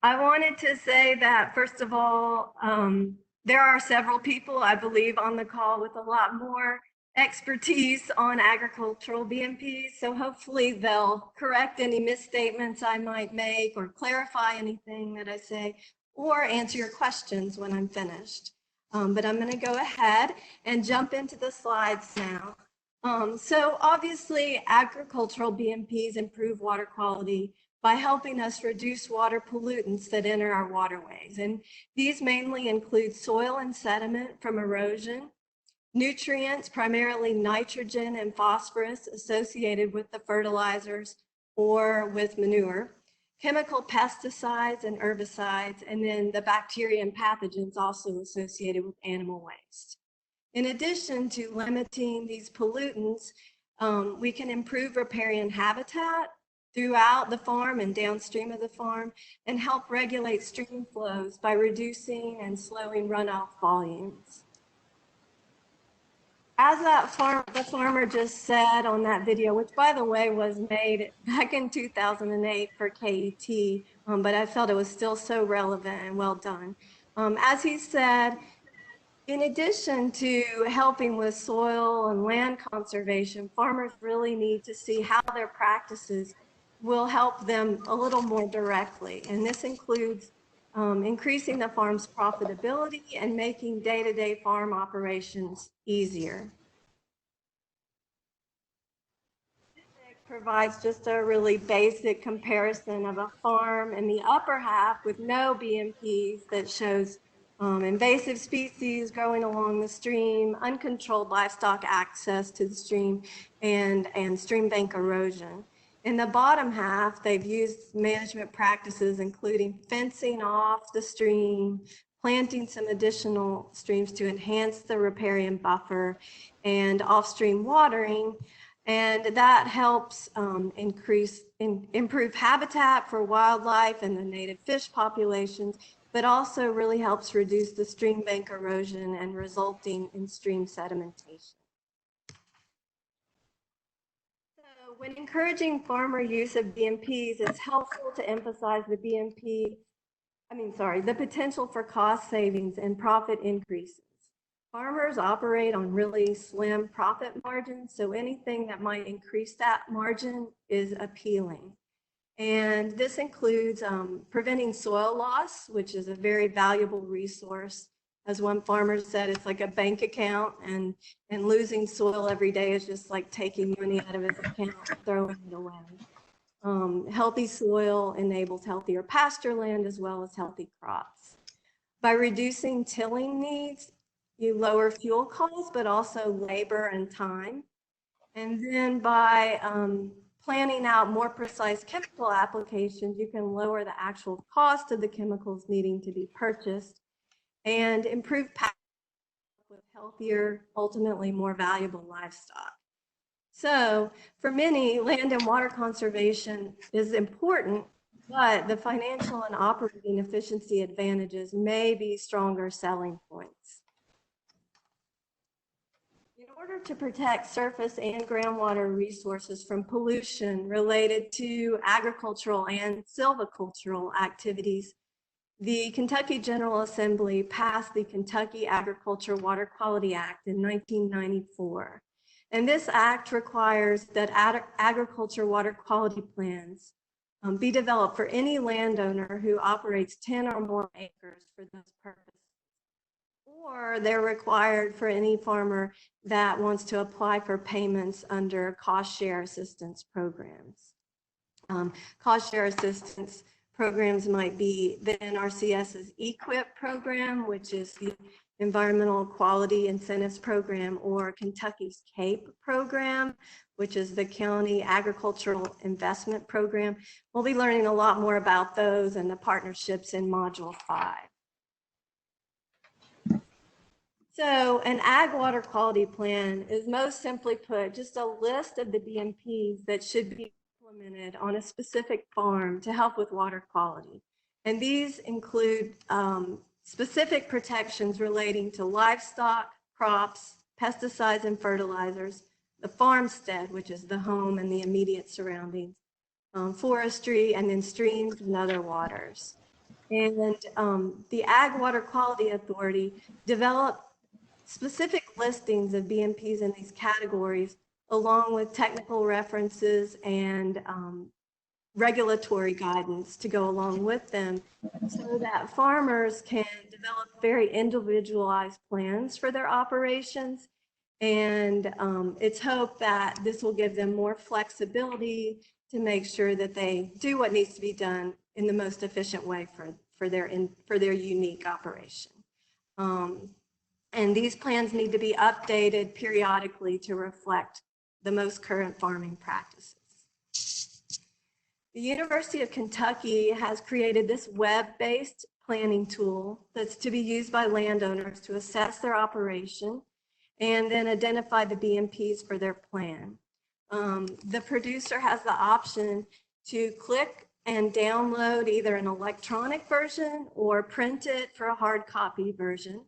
I wanted to say that, first of all, there are several people, I believe, on the call with a lot more expertise on agricultural BMPs. So hopefully they'll correct any misstatements I might make or clarify anything that I say or answer your questions when I'm finished. But I'm going to go ahead and jump into the slides now. So obviously, agricultural BMPs improve water quality by helping us reduce water pollutants that enter our waterways. And these mainly include soil and sediment from erosion, nutrients, primarily nitrogen and phosphorus associated with the fertilizers or with manure, chemical pesticides and herbicides, and then the bacteria and pathogens also associated with animal waste. In addition to limiting these pollutants, we can improve riparian habitat throughout the farm and downstream of the farm and help regulate stream flows by reducing and slowing runoff volumes. As the farmer just said on that video, which by the way was made back in 2008 for KET, but I felt it was still so relevant and well done. As he said, in addition to helping with soil and land conservation, farmers really need to see how their practices will help them a little more directly. And this includes increasing the farm's profitability and making day-to-day farm operations easier. It provides just a really basic comparison of a farm in the upper half with no BMPs that shows invasive species growing along the stream, uncontrolled livestock access to the stream, and stream bank erosion. In the bottom half, they've used management practices including fencing off the stream, planting some additional streams to enhance the riparian buffer, and off-stream watering. And that helps improve habitat for wildlife and the native fish populations, but also really helps reduce the stream bank erosion and resulting in stream sedimentation. So when encouraging farmer use of BMPs, it's helpful to emphasize the potential for cost savings and profit increases. Farmers operate on really slim profit margins, so anything that might increase that margin is appealing. And this includes preventing soil loss, which is a very valuable resource. As one farmer said, it's like a bank account, and losing soil every day is just like taking money out of his account and throwing it away. Healthy soil enables healthier pasture land as well as healthy crops. By reducing tilling needs, you lower fuel costs, but also labor and time. And then by planning out more precise chemical applications, you can lower the actual cost of the chemicals needing to be purchased and improve with healthier, ultimately more valuable livestock. So for many, land and water conservation is important, but the financial and operating efficiency advantages may be stronger selling points. In order to protect surface and groundwater resources from pollution related to agricultural and silvicultural activities, the Kentucky General Assembly passed the Kentucky Agricultural Water Quality Act in 1994. And this act requires that agriculture water quality plans be developed for any landowner who operates 10 or more acres for those purposes. Or they're required for any farmer that wants to apply for payments under cost share assistance programs. Cost share assistance programs might be the NRCS's EQIP program, which is the Environmental Quality Incentives Program, or Kentucky's CAPE program, which is the County Agricultural Investment Program. We'll be learning a lot more about those and the partnerships in Module 5. So an ag water quality plan is most simply put just a list of the BMPs that should be implemented on a specific farm to help with water quality. And these include specific protections relating to livestock, crops, pesticides and fertilizers, the farmstead, which is the home and the immediate surroundings, forestry, and then streams and other waters. And the Ag Water Quality Authority developed specific listings of BMPs in these categories, along with technical references and regulatory guidance to go along with them, so that farmers can develop very individualized plans for their operations. And it's hoped that this will give them more flexibility to make sure that they do what needs to be done in the most efficient way for their unique operation. And these plans need to be updated periodically to reflect the most current farming practices. The University of Kentucky has created this web-based planning tool that's to be used by landowners to assess their operation and then identify the BMPs for their plan. The producer has the option to click and download either an electronic version or print it for a hard copy version.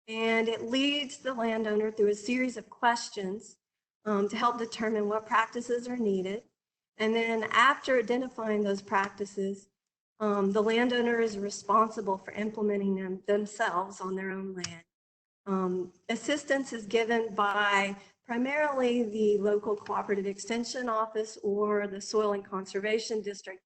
And it leads the landowner through a series of questions to help determine what practices are needed. And then after identifying those practices, the landowner is responsible for implementing them themselves on their own land. Assistance is given by primarily the local cooperative extension office or the soil and conservation district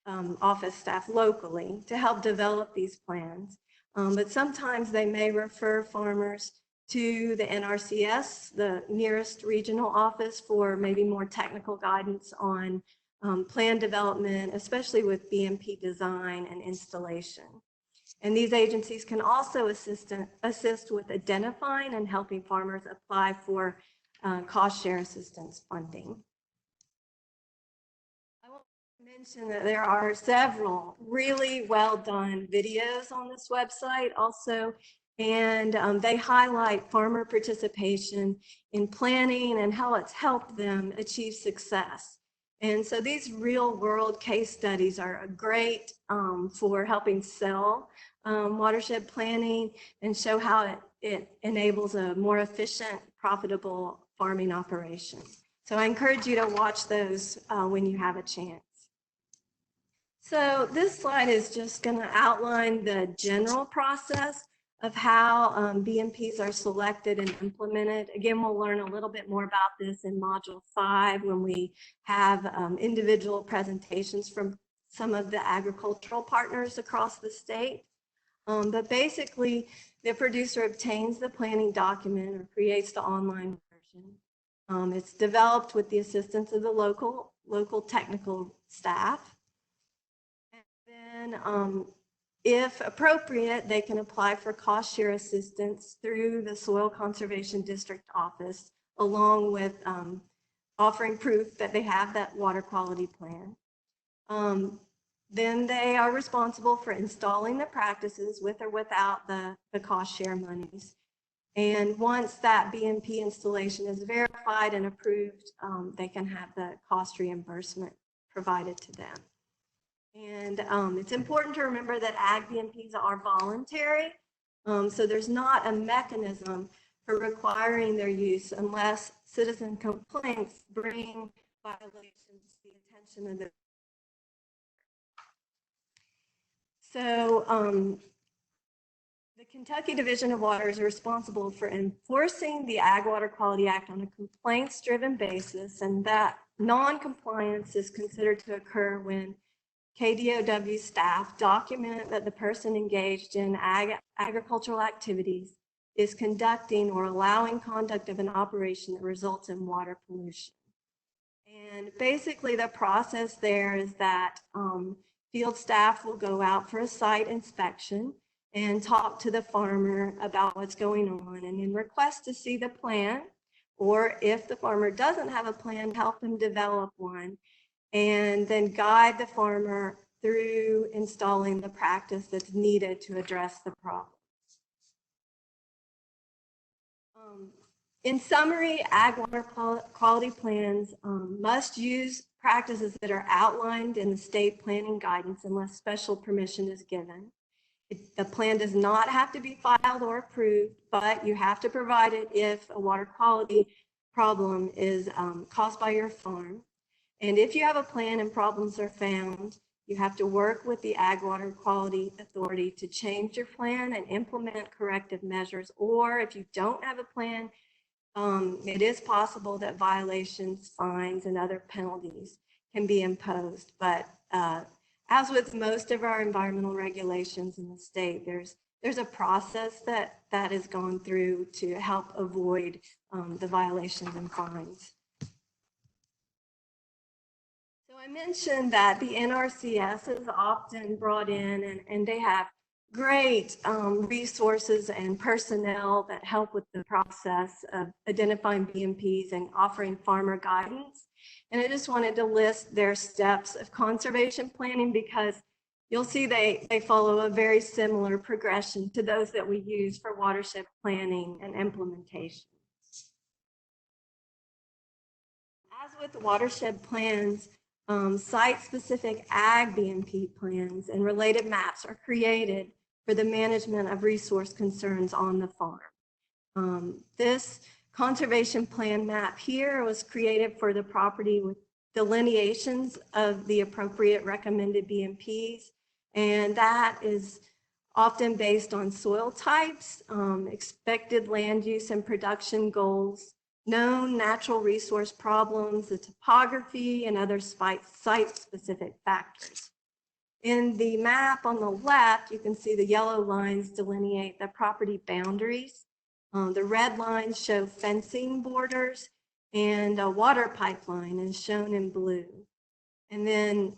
office staff locally to help develop these plans. But sometimes they may refer farmers to the NRCS, the nearest regional office, for maybe more technical guidance on plan development, especially with BMP design and installation. And these agencies can also assist with identifying and helping farmers apply for cost share assistance funding. I want to mention that there are several really well done videos on this website also, and they highlight farmer participation in planning and how it's helped them achieve success. And so these real world case studies are great for helping sell watershed planning and show how it enables a more efficient, profitable farming operation. So I encourage you to watch those when you have a chance. So this slide is just going to outline the general process of how BMPs are selected and implemented. Again, we'll learn a little bit more about this in Module 5 when we have individual presentations from some of the agricultural partners across the state. But basically, the producer obtains the planning document or creates the online version. It's developed with the assistance of the local technical staff. And then, if appropriate, they can apply for cost share assistance through the Soil Conservation District office, along with offering proof that they have that water quality plan. Then they are responsible for installing the practices with or without the cost share monies. And once that BMP installation is verified and approved, they can have the cost reimbursement provided to them. And it's important to remember that ag BMPs are voluntary, so there's not a mechanism for requiring their use unless citizen complaints bring violations to the attention of the. So the Kentucky Division of Water is responsible for enforcing the Ag Water Quality Act on a complaints-driven basis, and that non-compliance is considered to occur when KDOW staff document that the person engaged in agricultural activities is conducting or allowing conduct of an operation that results in water pollution. And basically the process there is that field staff will go out for a site inspection and talk to the farmer about what's going on and then request to see the plan, or if the farmer doesn't have a plan, help them develop one, and then guide the farmer through installing the practice that's needed to address the problem. In summary, ag water quality plans must use practices that are outlined in the state planning guidance unless special permission is given. The plan does not have to be filed or approved, but you have to provide it if a water quality problem is caused by your farm. And if you have a plan and problems are found, You have to work with the Ag Water Quality Authority to change your plan and implement corrective measures. Or if you don't have a plan, it is possible that violations, fines, and other penalties can be imposed. But as with most of our environmental regulations in the state, there's a process that is gone through to help avoid the violations and fines. So I mentioned that the NRCS is often brought in, and they have great resources and personnel that help with the process of identifying BMPs and offering farmer guidance. And I just wanted to list their steps of conservation planning because you'll see they follow a very similar progression to those that we use for watershed planning and implementation. As with watershed plans, site-specific ag BMP plans and related maps are created for the management of resource concerns on the farm. This conservation plan map here was created for the property with delineations of the appropriate recommended BMPs, and that is often based on soil types, expected land use and production goals, known natural resource problems, the topography, and other site-specific factors. In the map on the left, you can see the yellow lines delineate the property boundaries. The red lines show fencing borders, and a water pipeline is shown in blue. And then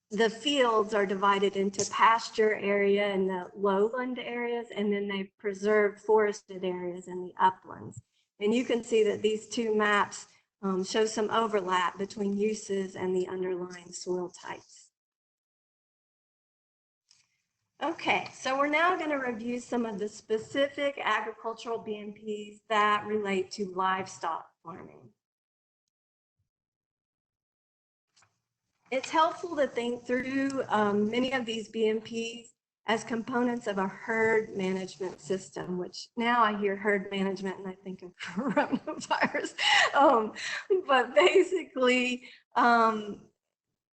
the fields are divided into pasture area and the lowland areas, and then they've preserved forested areas in the uplands. And you can see that these two maps show some overlap between uses and the underlying soil types. Okay, so we're now going to review some of the specific agricultural BMPs that relate to livestock farming. It's helpful to think through many of these BMPs as components of a herd management system, which now I hear herd management and I think of coronavirus. But basically,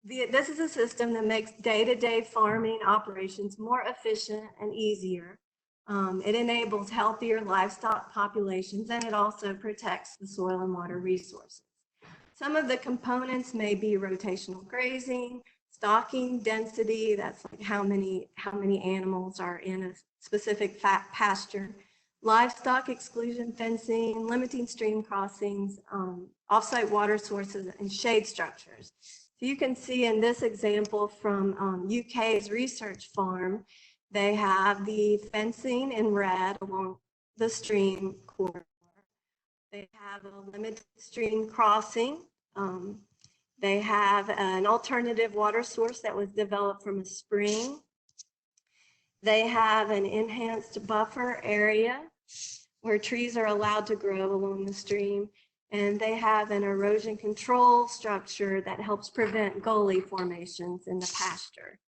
this is a system that makes day-to-day farming operations more efficient and easier. It enables healthier livestock populations, and it also protects the soil and water resources. Some of the components may be rotational grazing, stocking density, that's like how many animals are in a specific pasture, livestock exclusion fencing, limiting stream crossings, offsite water sources, and shade structures. So you can see in this example from UK's research farm, they have the fencing in red along the stream corridor. They have a limited stream crossing. They have an alternative water source that was developed from a spring. They have an enhanced buffer area where trees are allowed to grow along the stream. And they have an erosion control structure that helps prevent gully formations in the pasture.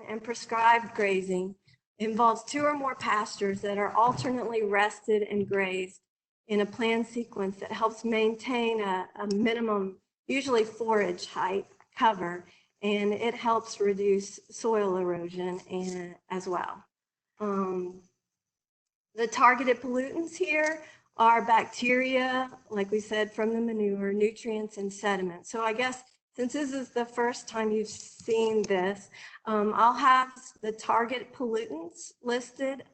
And prescribed grazing involves 2 or more pastures that are alternately rested and grazed in a planned sequence that helps maintain a minimum, usually forage height cover, and it helps reduce soil erosion as well. The targeted pollutants here are bacteria, like we said, from the manure, nutrients, and sediment. So I guess since this is the first time you've seen this, I'll have the target pollutants listed.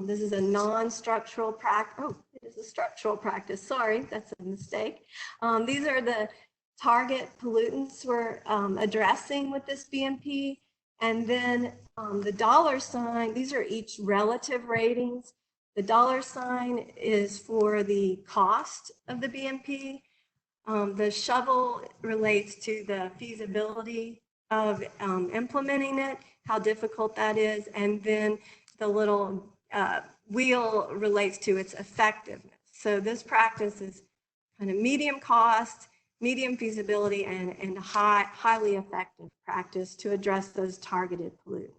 This is a non-structural practice. Oh, it is a structural practice. Sorry, that's a mistake. These are the target pollutants we're addressing with this BMP. And then the $, these are each relative ratings. The $sign is for the cost of the BMP. The shovel relates to the feasibility of implementing it, how difficult that is, and then the little wheel relates to its effectiveness. So this practice is kind of medium cost, medium feasibility, and highly effective practice to address those targeted pollutants.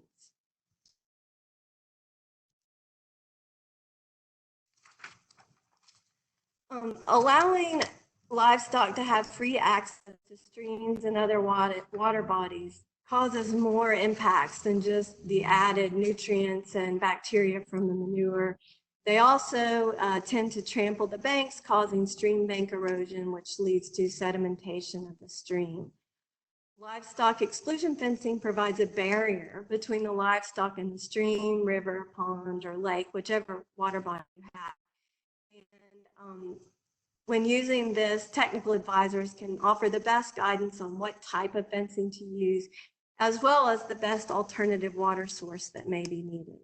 Allowing livestock to have free access to streams and other water bodies causes more impacts than just the added nutrients and bacteria from the manure. They also tend to trample the banks, causing stream bank erosion, which leads to sedimentation of the stream. Livestock exclusion fencing provides a barrier between the livestock and the stream, river, pond, or lake, whichever water body you have. And when using this, technical advisors can offer the best guidance on what type of fencing to use, as well as the best alternative water source that may be needed.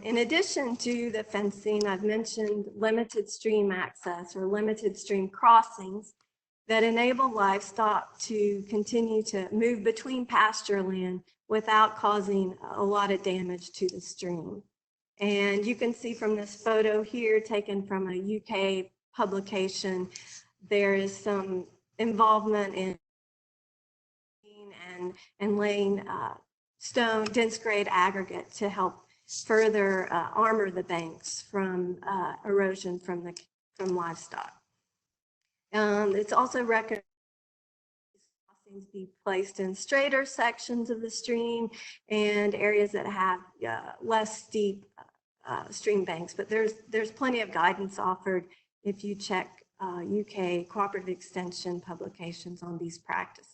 In addition to the fencing, I've mentioned limited stream access or limited stream crossings that enable livestock to continue to move between pasture land without causing a lot of damage to the stream. And you can see from this photo here, taken from a UK publication, there is some involvement in and laying stone, dense grade aggregate to help further armor the banks from erosion from livestock. It's also recommended crossings be placed in straighter sections of the stream and areas that have less steep stream banks, but there's plenty of guidance offered if you check UK cooperative extension publications on these practices.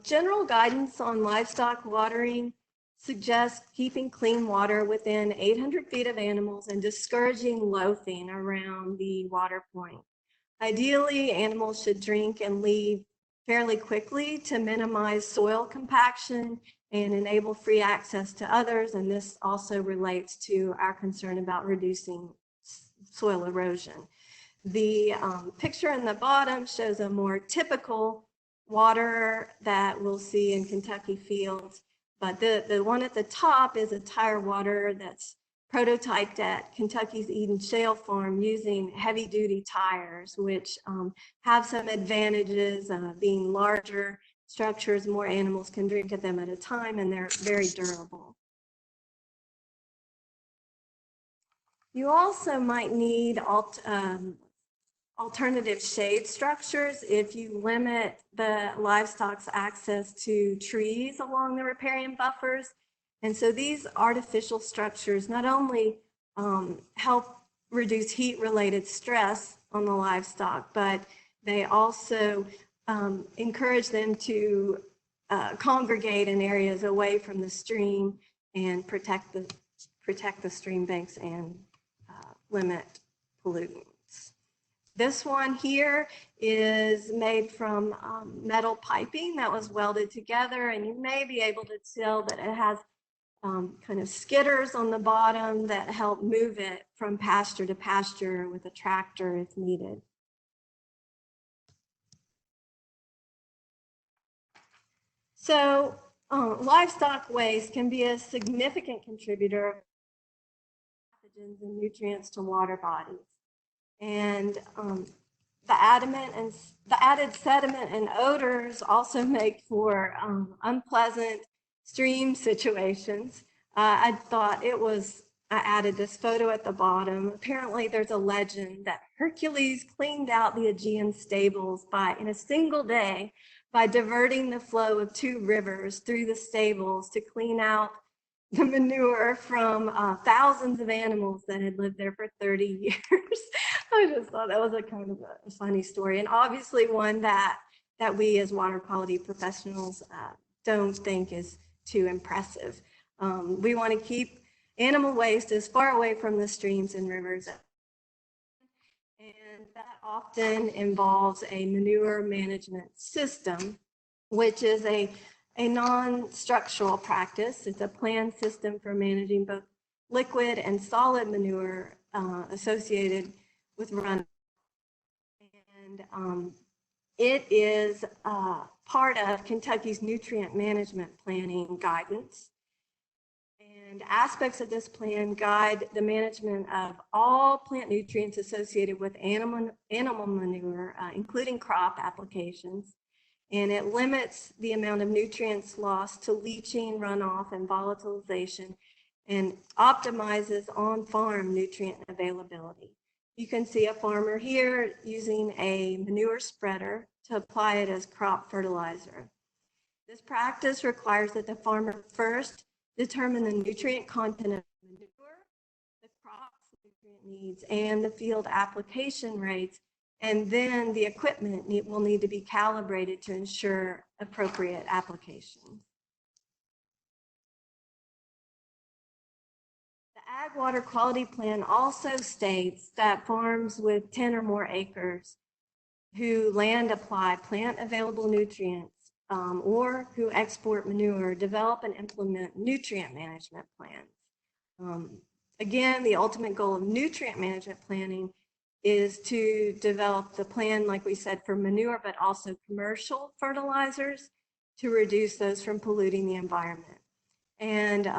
General guidance on livestock watering suggests keeping clean water within 800 feet of animals and discouraging loafing around the water point. Ideally, animals should drink and leave fairly quickly to minimize soil compaction and enable free access to others, and this also relates to our concern about reducing soil erosion. The picture in the bottom shows a more typical water that we'll see in Kentucky fields, but the one at the top is a tire water that's prototyped at Kentucky's Eden Shale Farm using heavy-duty tires, which have some advantages, being larger structures, more animals can drink of them at a time, and they're very durable. You also might need alternative shade structures if you limit the livestock's access to trees along the riparian buffers. And so these artificial structures not only help reduce heat-related stress on the livestock, but they also encourage them to congregate in areas away from the stream and protect the stream banks and limit pollutants. This one here is made from metal piping that was welded together, and you may be able to tell that it has kind of skidders on the bottom that help move it from pasture to pasture with a tractor if needed. So livestock waste can be a significant contributor of pathogens and nutrients to water bodies. And the added sediment and odors also make for unpleasant stream situations. I added this photo at the bottom. Apparently there's a legend that Hercules cleaned out the Aegean stables in a single day by diverting the flow of 2 rivers through the stables to clean out the manure from thousands of animals that had lived there for 30 years. I just thought that was a kind of a funny story, and obviously one that we as water quality professionals don't think is too impressive. We want to keep animal waste as far away from the streams and rivers, and that often involves a manure management system, which is a non-structural practice. It's a planned system for managing both liquid and solid manure associated with runoff. And it is part of Kentucky's nutrient management planning guidance. And aspects of this plan guide the management of all plant nutrients associated with animal manure, including crop applications. And it limits the amount of nutrients lost to leaching, runoff, and volatilization. and optimizes on-farm nutrient availability. You can see a farmer here using a manure spreader to apply it as crop fertilizer. This practice requires that the farmer first determine the nutrient content of manure, the crop's nutrient needs, and the field application rates, and then the equipment will need to be calibrated to ensure appropriate application. The Ag Water Quality Plan also states that farms with 10 or more acres who land apply plant available nutrients or who export manure develop and implement nutrient management plans. Again, the ultimate goal of nutrient management planning is to develop the plan, like we said, for manure, but also commercial fertilizers to reduce those from polluting the environment. And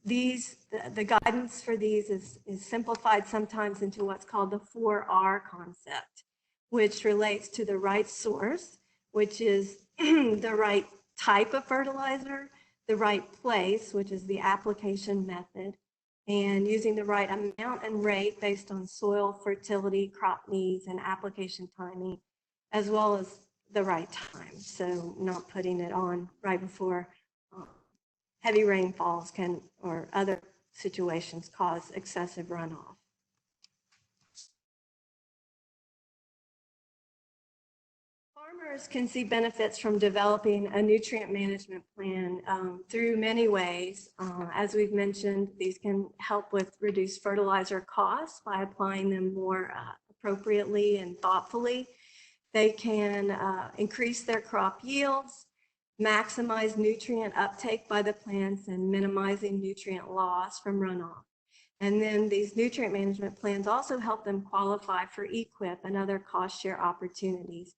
the guidance for these is simplified sometimes into what's called the 4R concept, which relates to the right source, which is the right type of fertilizer, the right place, which is the application method, and using the right amount and rate based on soil fertility, crop needs, and application timing, as well as the right time. So not putting it on right before heavy rainfalls can, or other situations, cause excessive runoff. Farmers can see benefits from developing a nutrient management plan through many ways. As we've mentioned, these can help with reduced fertilizer costs by applying them more appropriately and thoughtfully. They can increase their crop yields, maximize nutrient uptake by the plants, and minimizing nutrient loss from runoff. And then these nutrient management plans also help them qualify for EQIP and other cost share opportunities.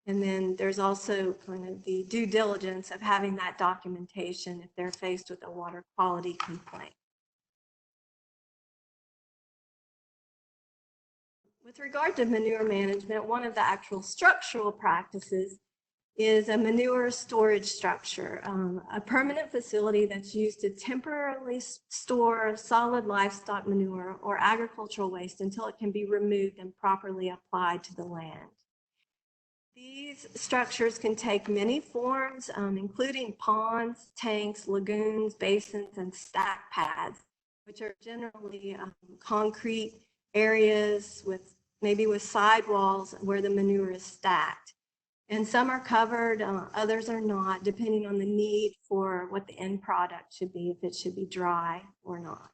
And then there's also kind of the due diligence of having that documentation if they're faced with a water quality complaint. With regard to manure management, one of the actual structural practices is a manure storage structure, a permanent facility that's used to temporarily store solid livestock manure or agricultural waste until it can be removed and properly applied to the land. These structures can take many forms, including ponds, tanks, lagoons, basins, and stack pads, which are generally concrete areas with maybe with sidewalls where the manure is stacked. And some are covered, others are not, depending on the need for what the end product should be, if it should be dry or not.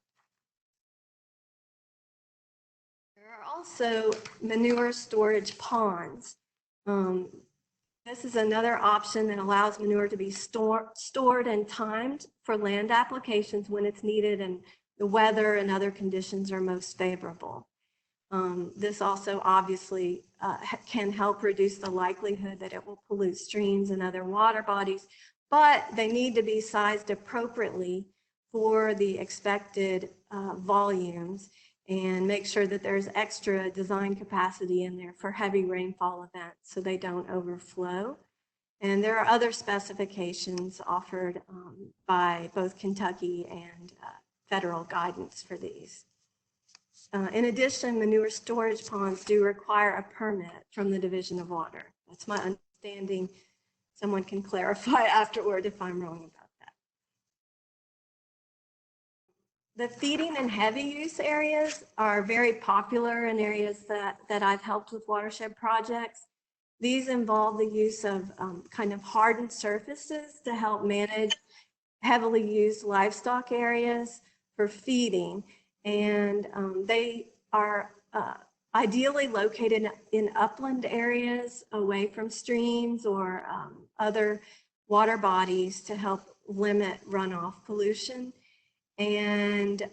There are also manure storage ponds. This is another option that allows manure to be stored and timed for land applications when it's needed and the weather and other conditions are most favorable. This also obviously can help reduce the likelihood that it will pollute streams and other water bodies, but they need to be sized appropriately for the expected volumes, and make sure that there's extra design capacity in there for heavy rainfall events so they don't overflow. And there are other specifications offered by both Kentucky and federal guidance for these. In addition, manure storage ponds do require a permit from the Division of Water. That's my understanding. Someone can clarify afterward if I'm wrong about that. The feeding and heavy use areas are very popular in areas that I've helped with watershed projects. These involve the use of kind of hardened surfaces to help manage heavily used livestock areas for feeding. And they are ideally located in upland areas away from streams or other water bodies to help limit runoff pollution. And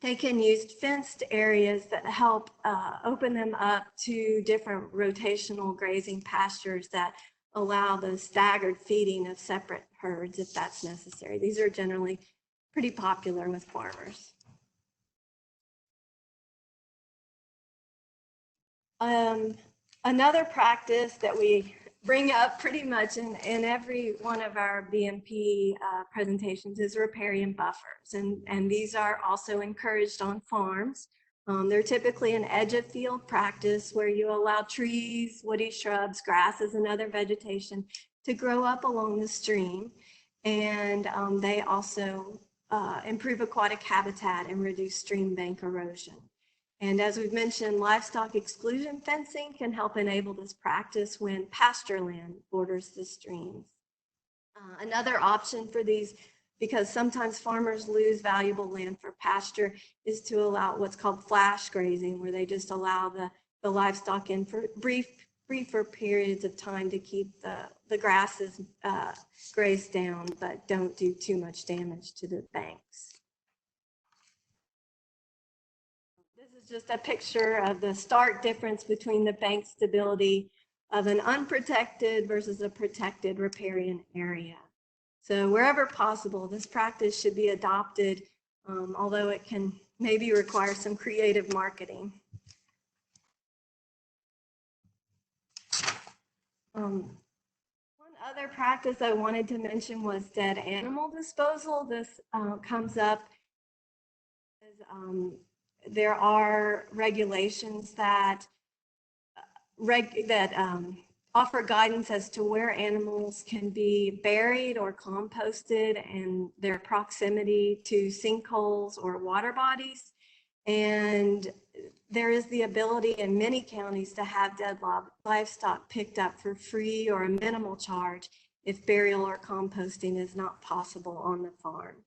they can use fenced areas that help open them up to different rotational grazing pastures that allow the staggered feeding of separate herds if that's necessary. These are generally pretty popular with farmers. Another practice that bring up pretty much in every one of our BMP presentations is riparian buffers. And these are also encouraged on farms. They're typically an edge of field practice where you allow trees, woody shrubs, grasses, and other vegetation to grow up along the stream. And they also improve aquatic habitat and reduce stream bank erosion. And as we've mentioned, livestock exclusion fencing can help enable this practice when pasture land borders the streams. Another option for these, because sometimes farmers lose valuable land for pasture, is to allow what's called flash grazing, where they just allow the livestock in for briefer periods of time to keep the grasses grazed down, but don't do too much damage to the banks. This is just a picture of the stark difference between the bank stability of an unprotected versus a protected riparian area. So wherever possible, this practice should be adopted, although it can maybe require some creative marketing. One other practice I wanted to mention was dead animal disposal. This comes up as there are regulations that offer guidance as to where animals can be buried or composted and their proximity to sinkholes or water bodies. And there is the ability in many counties to have dead livestock picked up for free or a minimal charge if burial or composting is not possible on the farm.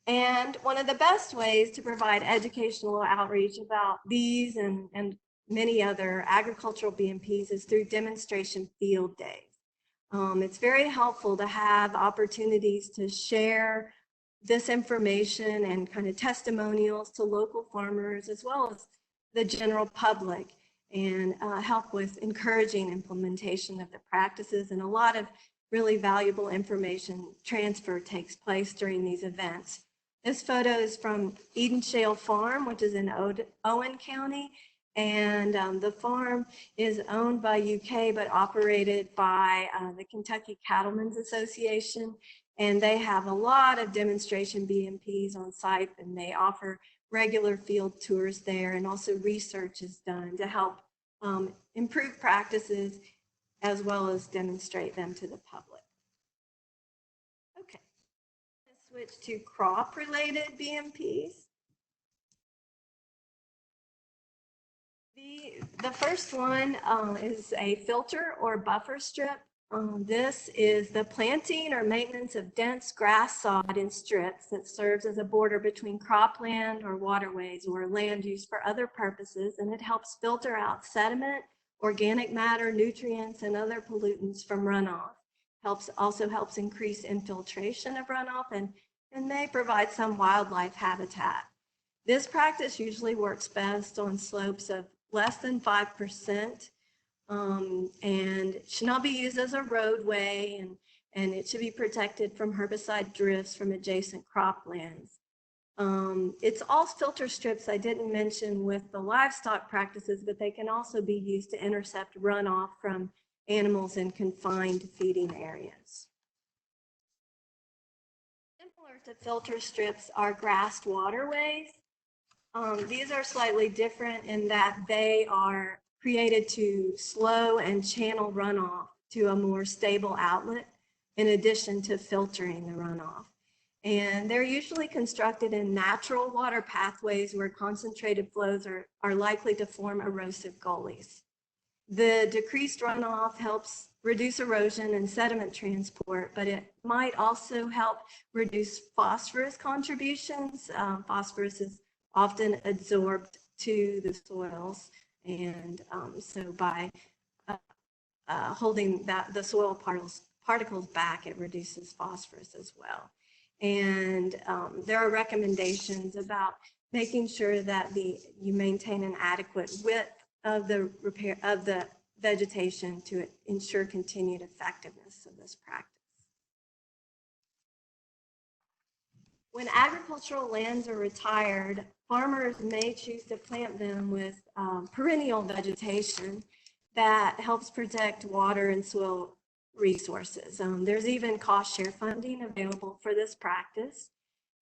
And one of the best ways to provide educational outreach about these and many other agricultural BMPs is through demonstration field days. It's very helpful to have opportunities to share this information and kind of testimonials to local farmers as well as the general public, and help with encouraging implementation of the practices. And a lot of really valuable information transfer takes place during these events. This photo is from Eden Shale Farm, which is in Owen County. And the farm is owned by UK, but operated by the Kentucky Cattlemen's Association. And they have a lot of demonstration BMPs on site, and they offer regular field tours there, and also research is done to help improve practices as well as demonstrate them to the public. Okay, let's switch to crop-related BMPs. The first one is a filter or buffer strip. This is the planting or maintenance of dense grass sod in strips that serves as a border between cropland or waterways or land used for other purposes, and it helps filter out sediment, organic matter, nutrients, and other pollutants from runoff. Also helps increase infiltration of runoff and may provide some wildlife habitat. This practice usually works best on slopes of less than 5%, and should not be used as a roadway, and it should be protected from herbicide drifts from adjacent croplands. It's all filter strips I didn't mention with the livestock practices, but they can also be used to intercept runoff from animals in confined feeding areas. Similar to filter strips are grassed waterways. These are slightly different in that they are created to slow and channel runoff to a more stable outlet in addition to filtering the runoff. And they're usually constructed in natural water pathways where concentrated flows are likely to form erosive gullies. The decreased runoff helps reduce erosion and sediment transport, but it might also help reduce phosphorus contributions. Phosphorus is often absorbed to the soils, and so by holding the soil particles back, it reduces phosphorus as well. And there are recommendations about making sure that you maintain an adequate width of the vegetation to ensure continued effectiveness of this practice. When agricultural lands are retired, farmers may choose to plant them with perennial vegetation that helps protect water and soil resources. There's even cost share funding available for this practice.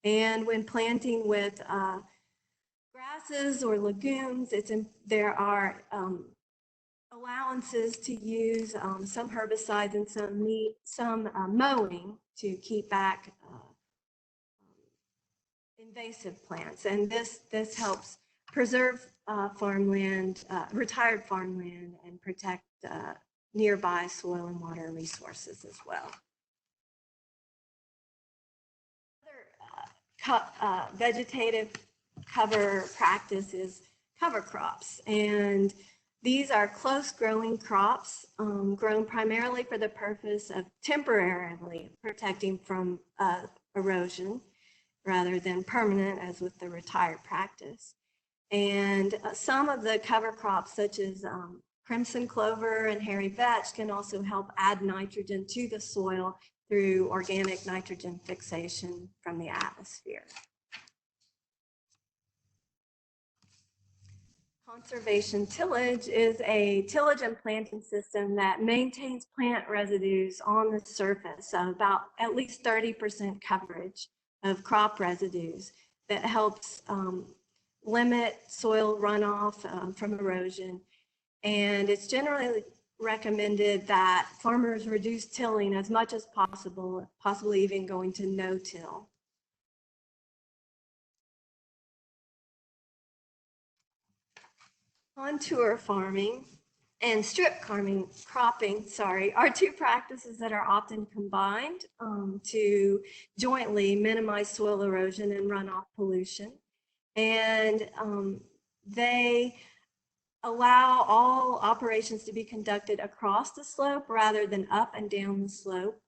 And when planting with grasses or legumes, there are allowances to use some herbicides and some mowing to keep back invasive plants. And this helps preserve farmland, retired farmland, and protect nearby soil and water resources as well. Another vegetative cover practice is cover crops, and these are close growing crops grown primarily for the purpose of temporarily protecting from erosion rather than permanent, as with the retired practice. And some of the cover crops, such as crimson clover and hairy vetch, can also help add nitrogen to the soil through organic nitrogen fixation from the atmosphere. Conservation tillage is a tillage and planting system that maintains plant residues on the surface, about at least 30% coverage of crop residues, that helps limit soil runoff from erosion. And it's generally recommended that farmers reduce tilling as much as possible, possibly even going to no-till. Contour farming and strip cropping, are two practices that are often combined to jointly minimize soil erosion and runoff pollution. And they allow all operations to be conducted across the slope rather than up and down the slope,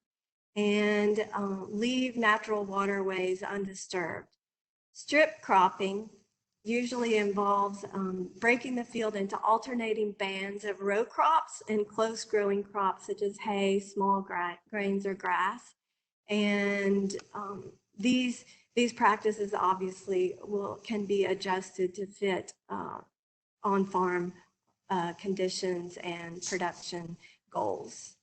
and leave natural waterways undisturbed. Strip cropping usually involves breaking the field into alternating bands of row crops and close growing crops such as hay, small grains, or grass. And these practices obviously can be adjusted to fit on-farm conditions and production goals.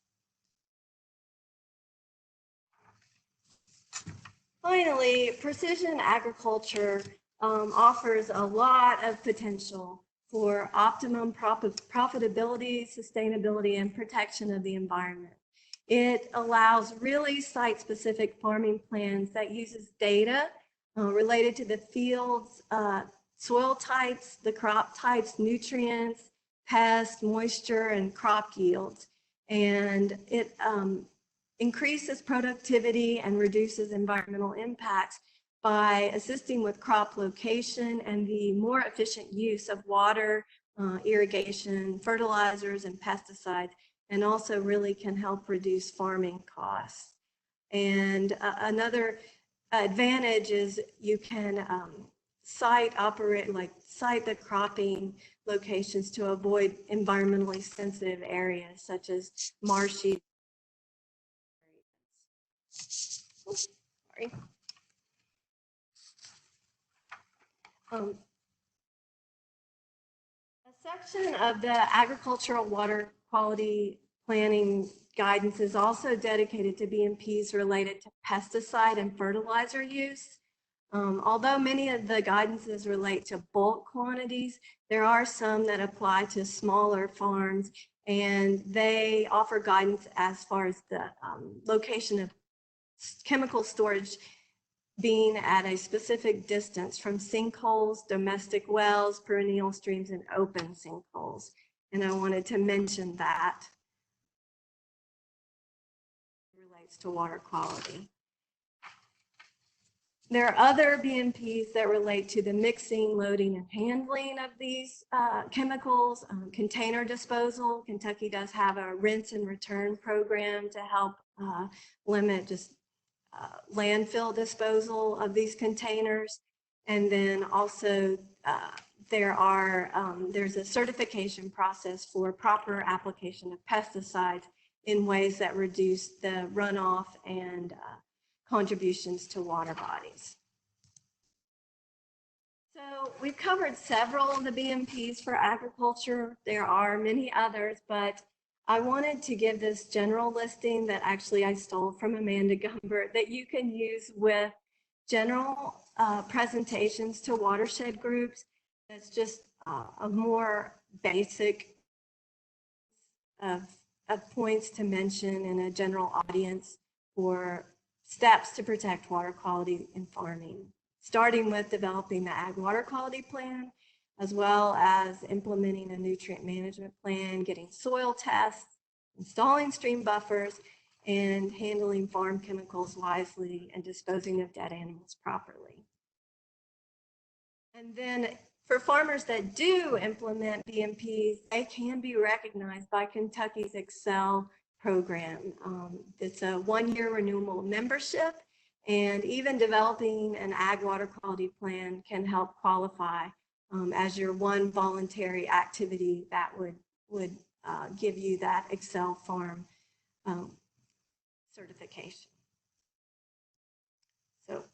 Finally, precision agriculture offers a lot of potential for optimum profitability, sustainability, and protection of the environment. It allows really site-specific farming plans that uses data related to the field's soil types, the crop types, nutrients, pests, moisture, and crop yields. And it increases productivity and reduces environmental impacts by assisting with crop location and the more efficient use of water, irrigation, fertilizers, and pesticides, and also really can help reduce farming costs. And another advantage is you can site the cropping locations to avoid environmentally sensitive areas such as marshy. Sorry. A section of the agricultural water quality planning guidance is also dedicated to BMPs related to pesticide and fertilizer use. Although many of the guidances relate to bulk quantities, there are some that apply to smaller farms, and they offer guidance as far as the location of chemical storage being at a specific distance from sinkholes, domestic wells, perennial streams, and open sinkholes. And I wanted to mention that relates to water quality. There are other BMPs that relate to the mixing, loading, and handling of these chemicals. Container disposal. Kentucky does have a rinse and return program to help limit just landfill disposal of these containers. And then also there's a certification process for proper application of pesticides in ways that reduce the runoff and contributions to water bodies. So we've covered several of the BMPs for agriculture. There are many others, but I wanted to give this general listing that actually I stole from Amanda Gumbert that you can use with general presentations to watershed groups. That's just a more basic of points to mention in a general audience for steps to protect water quality in farming, starting with developing the Ag Water Quality Plan, as well as implementing a nutrient management plan, getting soil tests, installing stream buffers, and handling farm chemicals wisely and disposing of dead animals properly. And then for farmers that do implement BMPs, they can be recognized by Kentucky's Excel program. It's a one-year renewable membership, and even developing an ag water quality plan can help qualify as your one voluntary activity that would give you that Excel farm certification. So